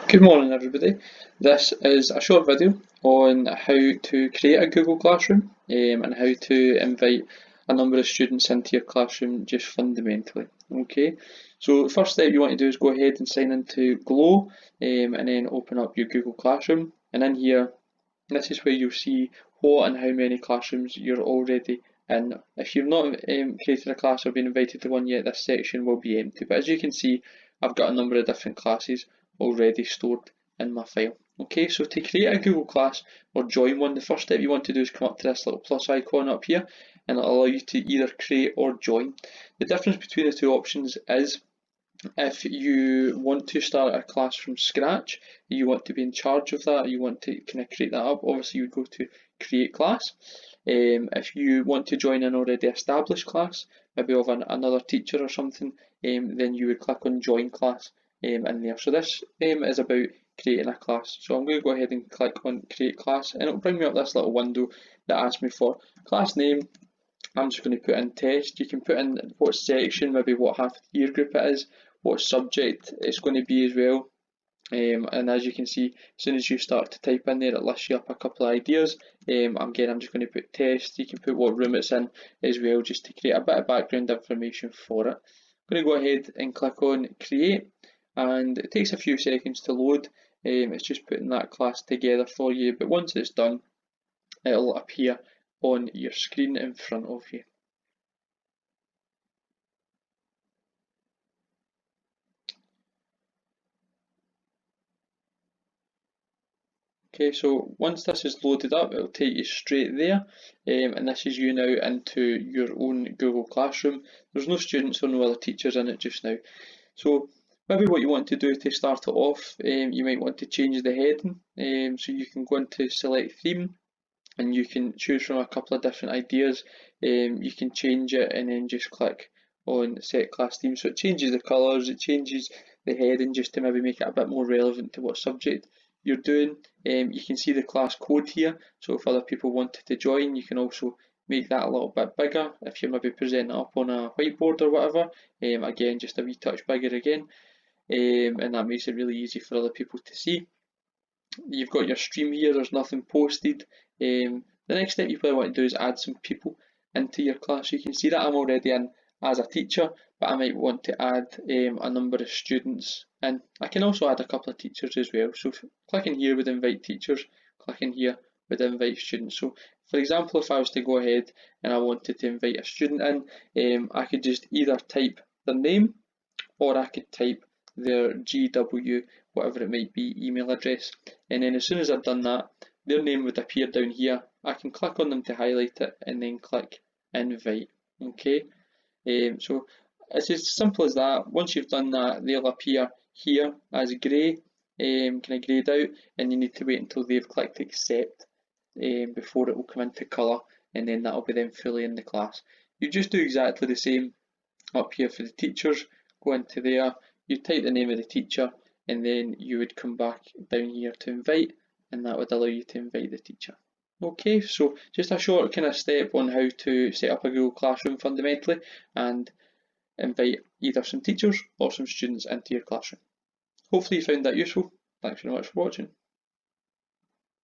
Good morning everybody. This is a short video on how to create a Google Classroom and how to invite a number of students into your classroom just fundamentally. Okay, so first step you want to do is go ahead and sign into Glow and then open up your Google Classroom, and in here this is where you'll see what and how many classrooms you're already in. If you've not created a class or been invited to one yet, this section will be empty, but as you can see I've got a number of different classes already stored in my file. Okay, so to create a Google class or join one, the first step you want to do is come up to this little plus icon up here and it'll allow you to either create or join. The difference between the two options is if you want to start a class from scratch, you want to be in charge of that, you want to kind of create that up, obviously you would go to create class. If you want to join an already established class, maybe of another teacher or something, then you would click on join class in there. So this is about creating a class. So I'm going to go ahead and click on create class and it'll bring me up this little window that asks me for class name. I'm just going to put in test. You can put in what section, maybe what half year group it is, what subject it's going to be as well. And as you can see, as soon as you start to type in there, it lists you up a couple of ideas. Again, I'm just going to put test. You can put what room it's in as well, just to create a bit of background information for it. I'm going to go ahead and click on create, and it takes a few seconds to load. It's just putting that class together for you, but once it's done, it'll appear on your screen in front of you. Okay, so once this is loaded up, it'll take you straight there, and this is you now into your own Google Classroom. There's no students or no other teachers in it just now. So maybe what you want to do to start it off, you might want to change the heading, so you can go into select theme, and you can choose from a couple of different ideas. You can change it and then just click on set class theme, so it changes the colours, it changes the heading just to maybe make it a bit more relevant to what subject you're doing. You can see the class code here, so if other people wanted to join, you can also make that a little bit bigger if you're maybe presenting up on a whiteboard or whatever. Again, just a wee touch bigger again, and that makes it really easy for other people to see. You've got your stream here, there's nothing posted. The next step you probably want to do is add some people into your class. You can see that I'm already in as a teacher, but I might want to add a number of students in. I can also add a couple of teachers as well. So clicking here would invite teachers, clicking here would invite students. So for example, if I was to go ahead and I wanted to invite a student in, I could just either type their name or I could type their GW, whatever it might be, email address, and then as soon as I've done that, their name would appear down here. I can click on them to highlight it and then click invite. Okay, so it's as simple as that. Once you've done that, they'll appear here as grey, kind of greyed out, and you need to wait until they've clicked accept before it will come into colour, and then that'll be then fully in the class. You just do exactly the same up here for the teachers. Go into there, you type the name of the teacher, and then you would come back down here to invite, and that would allow you to invite the teacher. Okay, so just a short kind of step on how to set up a Google Classroom fundamentally and invite either some teachers or some students into your classroom. Hopefully you found that useful. Thanks very much for watching.